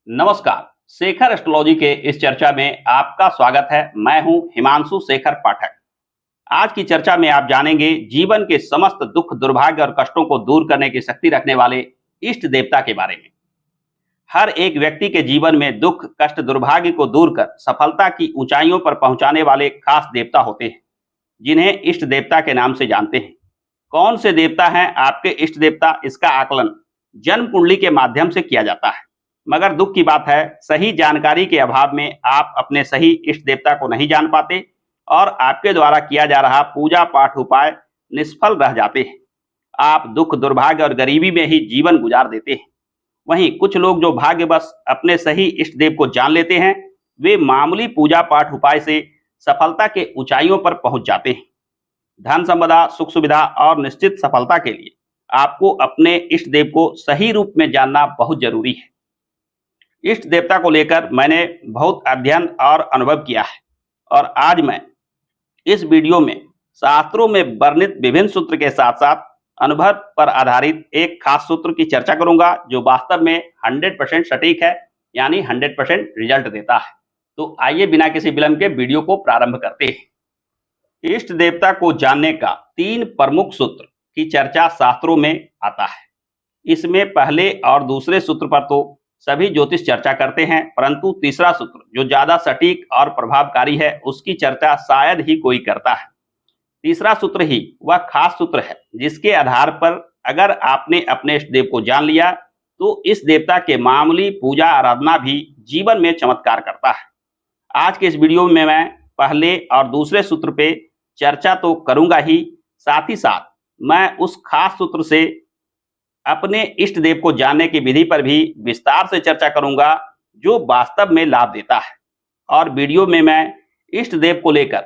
नमस्कार। शेखर एस्ट्रोलॉजी के इस चर्चा में आपका स्वागत है। मैं हूं हिमांशु शेखर पाठक। आज की चर्चा में आप जानेंगे जीवन के समस्त दुख, दुर्भाग्य और कष्टों को दूर करने की शक्ति रखने वाले इष्ट देवता के बारे में। हर एक व्यक्ति के जीवन में दुख, कष्ट, दुर्भाग्य को दूर कर सफलता की ऊंचाइयों पर पहुंचाने वाले खास देवता होते हैं, जिन्हें इष्ट देवता के नाम से जानते हैं। कौन से देवता हैं आपके इष्ट देवता, इसका आकलन जन्म कुंडली के माध्यम से किया जाता है। मगर दुख की बात है, सही जानकारी के अभाव में आप अपने सही इष्ट देवता को नहीं जान पाते और आपके द्वारा किया जा रहा पूजा पाठ उपाय निष्फल रह जाते हैं। आप दुख, दुर्भाग्य और गरीबी में ही जीवन गुजार देते हैं। वहीं कुछ लोग जो भाग्यवश अपने सही इष्ट देव को जान लेते हैं, वे मामूली पूजा पाठ उपाय से सफलता के ऊंचाइयों पर पहुंच जाते हैं। धन संपदा, सुख सुविधा और निश्चित सफलता के लिए आपको अपने इष्ट देव को सही रूप में जानना बहुत जरूरी है। इष्ट देवता को लेकर मैंने बहुत अध्ययन और अनुभव किया है और आज मैं इस वीडियो में शास्त्रों में वर्णित विभिन्न सूत्र के साथ साथ अनुभव पर आधारित एक खास सूत्र की चर्चा करूंगा, जो वास्तव में 100% सटीक है, यानी 100% रिजल्ट देता है। तो आइए बिना किसी विलंब के वीडियो को प्रारंभ करते हैं। इष्ट देवता को जानने का 3 प्रमुख सूत्र की चर्चा शास्त्रों में आता है। इसमें पहले और दूसरे सूत्र पर तो सभी ज्योतिष चर्चा करते हैं, परंतु तीसरा सूत्र जो ज्यादा सटीक और प्रभावकारी है, उसकी चर्चा शायद ही कोई करता है। तीसरा सूत्र ही वह खास सूत्र है जिसके आधार पर अगर आपने अपने इष्ट देव को जान लिया तो इस देवता के मामूली पूजा आराधना भी जीवन में चमत्कार करता है। आज के इस वीडियो में मैं पहले और दूसरे सूत्र पे चर्चा तो करूंगा ही, साथ ही साथ मैं उस खास सूत्र से अपने इष्ट देव को जानने की विधि पर भी विस्तार से चर्चा करूंगा, जो वास्तव में लाभ देता है। और वीडियो में मैं इष्ट देव को लेकर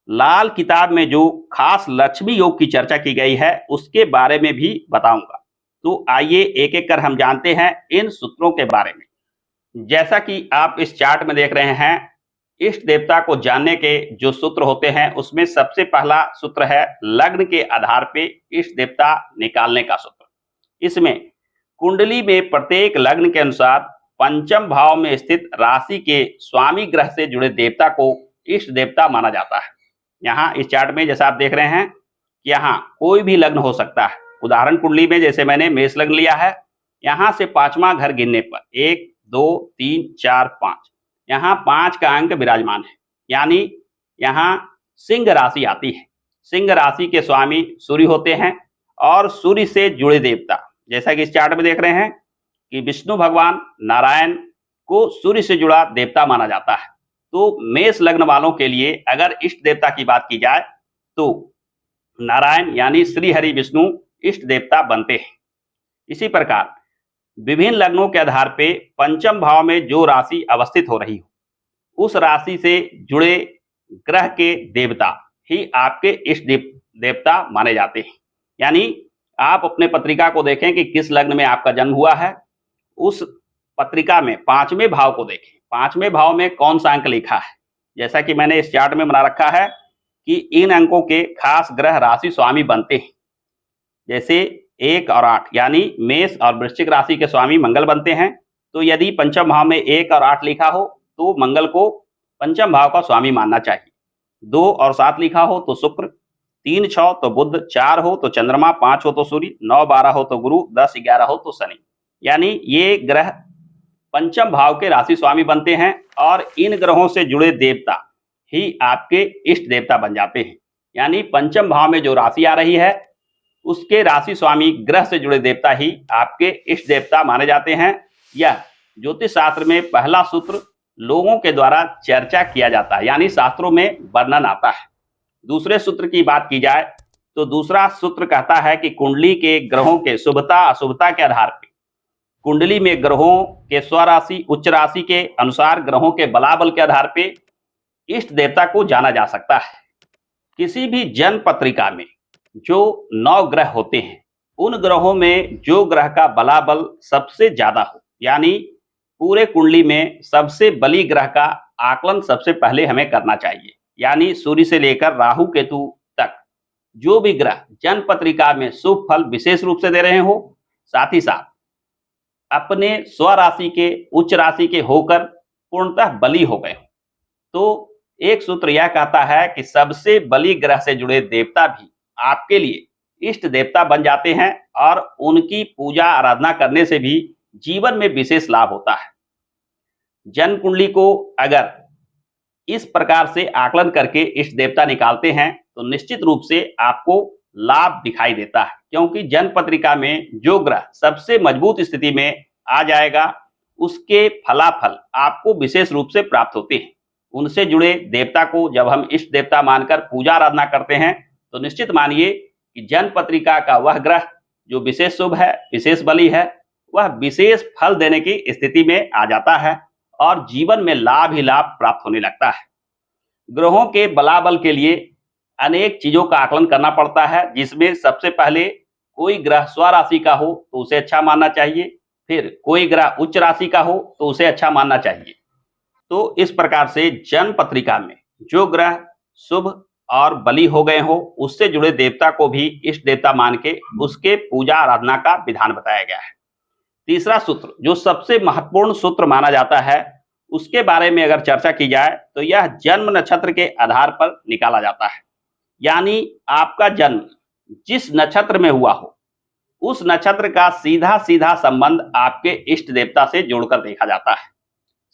लाल किताब में जो खास लक्ष्मी योग की चर्चा की गई है उसके बारे में भी बताऊंगा। तो आइए एक एक कर हम जानते हैं इन सूत्रों के बारे में। जैसा कि आप इस चार्ट में देख रहे हैं, इष्ट देवता को जानने के जो सूत्र होते हैं उसमें सबसे पहला सूत्र है लग्न के आधार पे इष्ट देवता निकालने का सूत्र। इसमें कुंडली में प्रत्येक लग्न के अनुसार पंचम भाव में स्थित राशि के स्वामी ग्रह से जुड़े देवता को इष्ट देवता माना जाता है। यहाँ इस चार्ट में जैसा आप देख रहे हैं, यहाँ कोई भी लग्न हो सकता है। उदाहरण कुंडली में जैसे मैंने मेष लग्न लिया है, यहाँ से 5वां घर गिनने पर 1 2 3 4 5, यहाँ 5 का अंक विराजमान है, यानी यहाँ सिंह राशि आती है। सिंह राशि के स्वामी सूर्य होते हैं और सूर्य से जुड़े देवता, जैसा कि इस चार्ट में देख रहे हैं कि विष्णु भगवान नारायण को सूर्य से जुड़ा देवता माना जाता है। तो मेष लग्न वालों के लिए अगर इष्ट देवता की बात की जाए तो नारायण यानी श्री हरि विष्णु इष्ट देवता बनते हैं। इसी प्रकार विभिन्न लग्नों के आधार पे पंचम भाव में जो राशि अवस्थित हो रही हो, उस राशि से जुड़े ग्रह के देवता ही आपके इष्ट देवता माने जाते हैं। यानी आप अपने पत्रिका को देखें कि किस लग्न में आपका जन्म हुआ है, उस पत्रिका में 5वें भाव को देखें, 5वें भाव में कौन सा अंक लिखा है। जैसा कि मैंने इस चार्ट में बना रखा है कि इन अंकों के खास ग्रह राशि स्वामी बनते हैं। जैसे 1 और 8, यानी मेष और वृश्चिक राशि के स्वामी मंगल बनते हैं। तो यदि पंचम भाव में 1 और 8 लिखा हो तो मंगल को पंचम भाव का स्वामी मानना चाहिए। 2 और 7 लिखा हो तो शुक्र, 3 6 तो बुध, 4 हो तो चंद्रमा, 5 हो तो सूर्य, 9 12 हो तो गुरु, 10 11 हो तो शनि। यानी ये ग्रह पंचम भाव के राशि स्वामी बनते हैं और इन ग्रहों से जुड़े देवता ही आपके इष्ट देवता बन जाते हैं। यानी पंचम भाव में जो राशि आ रही है उसके राशि स्वामी ग्रह से जुड़े देवता ही आपके इष्ट देवता माने जाते हैं। यह ज्योतिष शास्त्र में पहला सूत्र लोगों के द्वारा चर्चा किया जाता है, यानी शास्त्रों में वर्णन आता है। दूसरे सूत्र की बात की जाए तो दूसरा सूत्र कहता है कि कुंडली के ग्रहों के शुभता अशुभता के आधार पर कुंडली में ग्रहों के स्वराशि उच्च राशि के अनुसार ग्रहों के बलाबल के आधार पर इष्ट देवता को जाना जा सकता है। किसी भी जन्म पत्रिका में जो 9 ग्रह होते हैं, उन ग्रहों में जो ग्रह का बलाबल सबसे ज्यादा हो, यानी पूरे कुंडली में सबसे बली ग्रह का आकलन सबसे पहले हमें करना चाहिए। यानी सूर्य से लेकर राहु केतु तक जो भी ग्रह जन्म पत्रिका में शुभ फल विशेष रूप से दे रहे हो, साथ ही साथ अपने स्वराशि के उच्च राशि के होकर पूर्णतः बली हो गए। तो एक सूत्र यह कहता है कि सबसे बली ग्रह से जुड़े देवता भी आपके लिए इष्ट देवता बन जाते हैं और उनकी पूजा आराधना करने से भी जीवन में विशेष लाभ होता है। जन्म कुंडली को अगर इस प्रकार से आकलन करके इष्ट देवता निकालते हैं तो निश्चित रूप से आपको लाभ दिखाई देता है, क्योंकि जन्म पत्रिका में जो ग्रह सबसे मजबूत स्थिति में आ जाएगा उसके फलाफल आपको विशेष रूप से प्राप्त होते हैं। उनसे जुड़े देवता को जब हम इष्ट देवता मानकर पूजा आराधना करते हैं तो निश्चित मानिए कि जन्म पत्रिका का वह ग्रह जो विशेष शुभ है, विशेष बली है, वह विशेष फल देने की स्थिति में आ जाता है और जीवन में लाभ ही लाभ प्राप्त होने लगता है। ग्रहों के बलाबल के लिए अनेक चीजों का आकलन करना पड़ता है, जिसमें सबसे पहले कोई ग्रह स्वराशि का हो तो उसे अच्छा मानना चाहिए, फिर कोई ग्रह उच्च राशि का हो तो उसे अच्छा मानना चाहिए। तो इस प्रकार से जन्म पत्रिका में जो ग्रह शुभ और बली हो गए हो उससे जुड़े देवता को भी इष्ट देवता मान के उसके पूजा आराधना का विधान बताया गया है। तीसरा सूत्र जो सबसे महत्वपूर्ण सूत्र माना जाता है, उसके बारे में अगर चर्चा की जाए तो यह जन्म नक्षत्र के आधार पर निकाला जाता है। यानी आपका जन्म जिस नक्षत्र में हुआ हो उस नक्षत्र का सीधा सीधा संबंध आपके इष्ट देवता से जोड़कर देखा जाता है।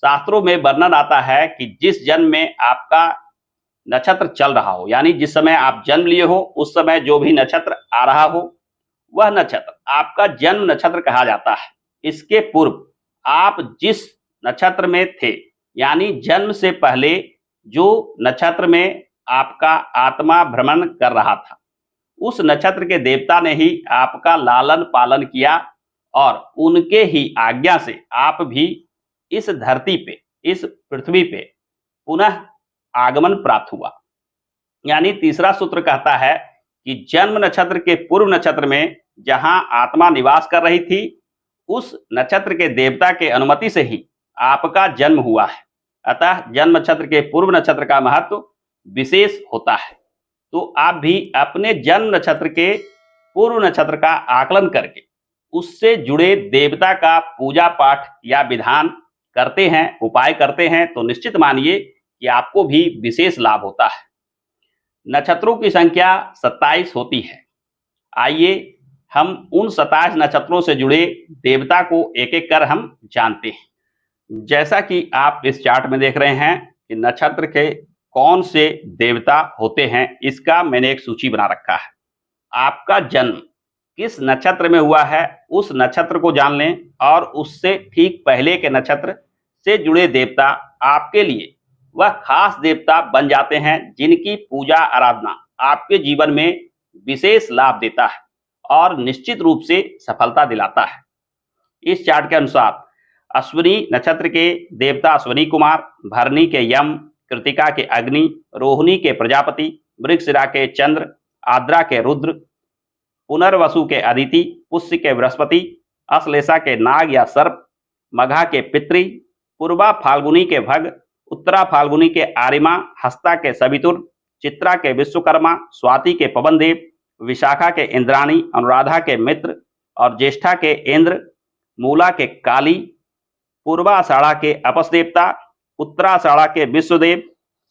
शास्त्रों में वर्णन आता है कि जिस जन्म में आपका नक्षत्र चल रहा हो, यानी जिस समय आप जन्म लिए हो उस समय जो भी नक्षत्र आ रहा हो वह नक्षत्र आपका जन्म नक्षत्र कहा जाता है। इसके पूर्व आप जिस नक्षत्र में थे, यानी जन्म से पहले जो नक्षत्र में आपका आत्मा भ्रमण कर रहा था, उस नक्षत्र के देवता ने ही आपका लालन पालन किया और उनके ही आज्ञा से आप भी इस धरती पे, इस पृथ्वी पे पुनः आगमन प्राप्त हुआ। यानी तीसरा सूत्र कहता है कि जन्म नक्षत्र के पूर्व नक्षत्र में जहां आत्मा निवास कर रही थी उस नक्षत्र के देवता के अनुमति से ही आपका जन्म हुआ है। अतः जन्म नक्षत्र के पूर्व नक्षत्र का महत्व विशेष होता है। तो आप भी अपने जन्म नक्षत्र के पूर्व नक्षत्र का आकलन करके उससे जुड़े देवता का पूजा पाठ या विधान करते हैं, उपाय करते हैं, तो निश्चित मानिए कि आपको भी विशेष लाभ होता है। नक्षत्रों की संख्या 27 होती है। आइए हम उन 27 नक्षत्रों से जुड़े देवता को एक एक कर हम जानते हैं। जैसा कि आप इस चार्ट में देख रहे हैं कि नक्षत्र के कौन से देवता होते हैं, इसका मैंने एक सूची बना रखा है। आपका जन्म किस नक्षत्र में हुआ है उस नक्षत्र को जान लें और उससे ठीक पहले के नक्षत्र से जुड़े देवता आपके लिए वह खास देवता बन जाते हैं जिनकी पूजा आराधना आपके जीवन में विशेष लाभ देता है और निश्चित रूप से सफलता दिलाता है। इस चार्ट के अनुसार अश्विनी नक्षत्र के देवता अश्विनी कुमार, भरणी के यम, कृतिका के अग्नि, रोहिणी के प्रजापति, मृगशिरा के चंद्र, आद्रा के रुद्र, पुनर्वसु के अदिति, पुष्य के बृहस्पति, अश्लेषा के नाग या सर्प, मघा के पितृ, पूर्वा फाल्गुनी के भग, उत्तरा फाल्गुनी के आर्यमा, हस्ता के सवितुर, चित्रा के विश्वकर्मा, स्वाति के पवनदेव, विशाखा के इंद्राणी, अनुराधा के मित्र और ज्येष्ठा के इंद्र, मूला के काली, पूर्वाषाढ़ा के अपस देवता, उत्तराषाढ़ा के विश्वदेव,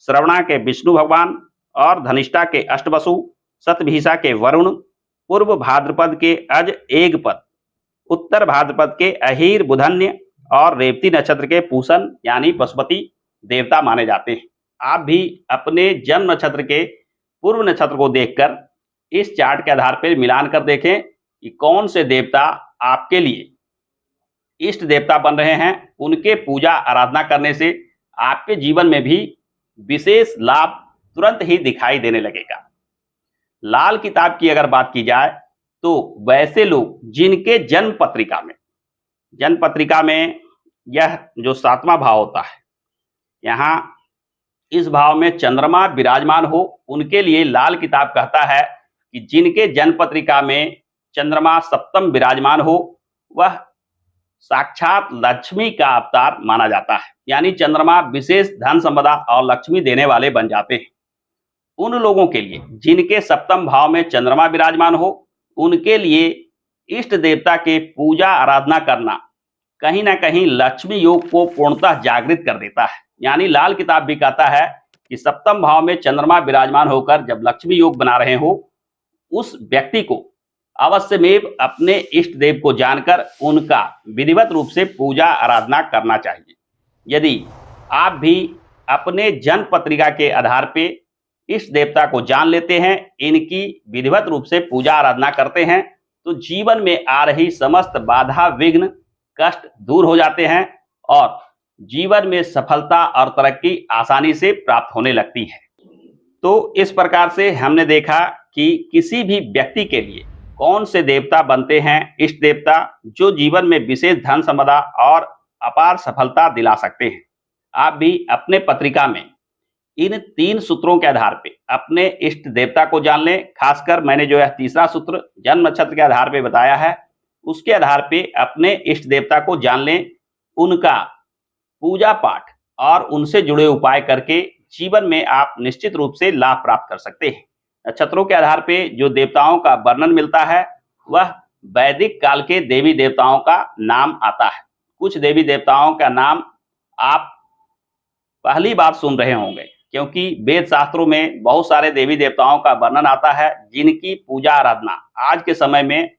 श्रवणा के विष्णु भगवान और धनिष्ठा के अष्टवसु, शतभिषा के वरुण, पूर्व भाद्रपद के अज एगपद, उत्तर भाद्रपद के अहीर बुधन्य और रेवती नक्षत्र के पूषण यानी पशुपति देवता माने जाते हैं। आप भी अपने जन्म नक्षत्र के पूर्व नक्षत्र को देखकर इस चार्ट के आधार पर मिलान कर देखें कि कौन से देवता आपके लिए इष्ट देवता बन रहे हैं। उनके पूजा आराधना करने से आपके जीवन में भी विशेष लाभ तुरंत ही दिखाई देने लगेगा। लाल किताब की अगर बात की जाए तो वैसे लोग जिनके जन्म पत्रिका में यह जो 7वां भाव होता है, यहाँ इस भाव में चंद्रमा विराजमान हो, उनके लिए लाल किताब कहता है कि जिनके जन्म पत्रिका में चंद्रमा सप्तम विराजमान हो वह साक्षात लक्ष्मी का अवतार माना जाता है। यानी चंद्रमा विशेष धन संपदा और लक्ष्मी देने वाले बन जाते हैं। उन लोगों के लिए जिनके सप्तम भाव में चंद्रमा विराजमान हो, उनके लिए इष्ट देवता के पूजा आराधना करना कहीं ना कहीं लक्ष्मी योग को पूर्णतः जागृत कर देता है। यानी लाल किताब भी कहता है कि सप्तम भाव में चंद्रमा विराजमान होकर जब लक्ष्मी योग बना रहे हो, उस व्यक्ति को अवश्यमेव अपने इष्ट देव को जानकर उनका विधिवत रूप से पूजा आराधना करना चाहिए। यदि आप भी अपने जन्म पत्रिका के आधार पे इष्ट देवता को जान लेते हैं, इनकी विधिवत रूप से पूजा आराधना करते हैं, तो जीवन में आ रही समस्त बाधा विघ्न कष्ट दूर हो जाते हैं और जीवन में सफलता और तरक्की आसानी से प्राप्त होने लगती है। तो इस प्रकार से हमने देखा कि किसी भी व्यक्ति के लिए कौन से देवता बनते हैं इष्ट देवता, जो जीवन में विशेष धन संपदा और अपार सफलता दिला सकते हैं। आप भी अपने पत्रिका में इन 3 सूत्रों के आधार पे अपने इष्ट देवता को जान लें। खासकर मैंने जो यह तीसरा सूत्र जन्म नक्षत्र के आधार पे बताया है, उसके आधार पे अपने इष्ट देवता को जान लें, उनका पूजा पाठ और उनसे जुड़े उपाय करके जीवन में आप निश्चित रूप से लाभ प्राप्त कर सकते हैं। नक्षत्रों के आधार पे जो देवताओं का वर्णन मिलता है, वह वैदिक काल के देवी देवताओं का नाम आता है। कुछ देवी देवताओं का नाम आप पहली बार सुन रहे होंगे, क्योंकि वेद शास्त्रों में बहुत सारे देवी देवताओं का वर्णन आता है, जिनकी पूजा आराधना आज के समय में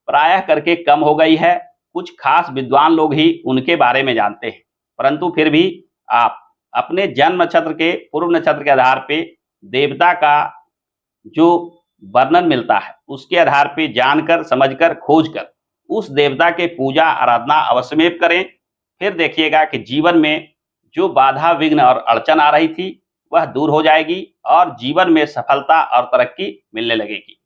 प्रायः करके कम हो गई है। कुछ खास विद्वान लोग ही उनके बारे में जानते हैं, परंतु फिर भी आप अपने जन्म नक्षत्र के पूर्व नक्षत्र के आधार पे देवता का जो वर्णन मिलता है, उसके आधार पे जानकर समझकर खोजकर उस देवता के पूजा आराधना अवश्यमेव करें। फिर देखिएगा कि जीवन में जो बाधा विघ्न और अड़चन आ रही थी, वह दूर हो जाएगी और जीवन में सफलता और तरक्की मिलने लगेगी।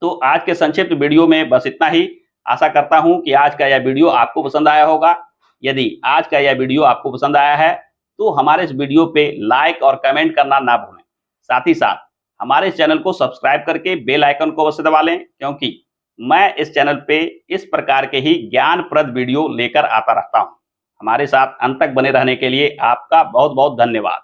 तो आज के संक्षिप्त वीडियो में बस इतना ही। आशा करता हूं कि आज का यह वीडियो आपको पसंद आया होगा। यदि आज का यह वीडियो आपको पसंद आया है, तो हमारे इस वीडियो पे लाइक और कमेंट करना ना भूलें। साथ ही साथ हमारे चैनल को सब्सक्राइब करके बेल आइकन को अवश्य दबा लें, क्योंकि मैं इस चैनल पे इस प्रकार के ही ज्ञानप्रद वीडियो लेकर आता रहता हूं। हमारे साथ अंत तक बने रहने के लिए आपका बहुत बहुत धन्यवाद।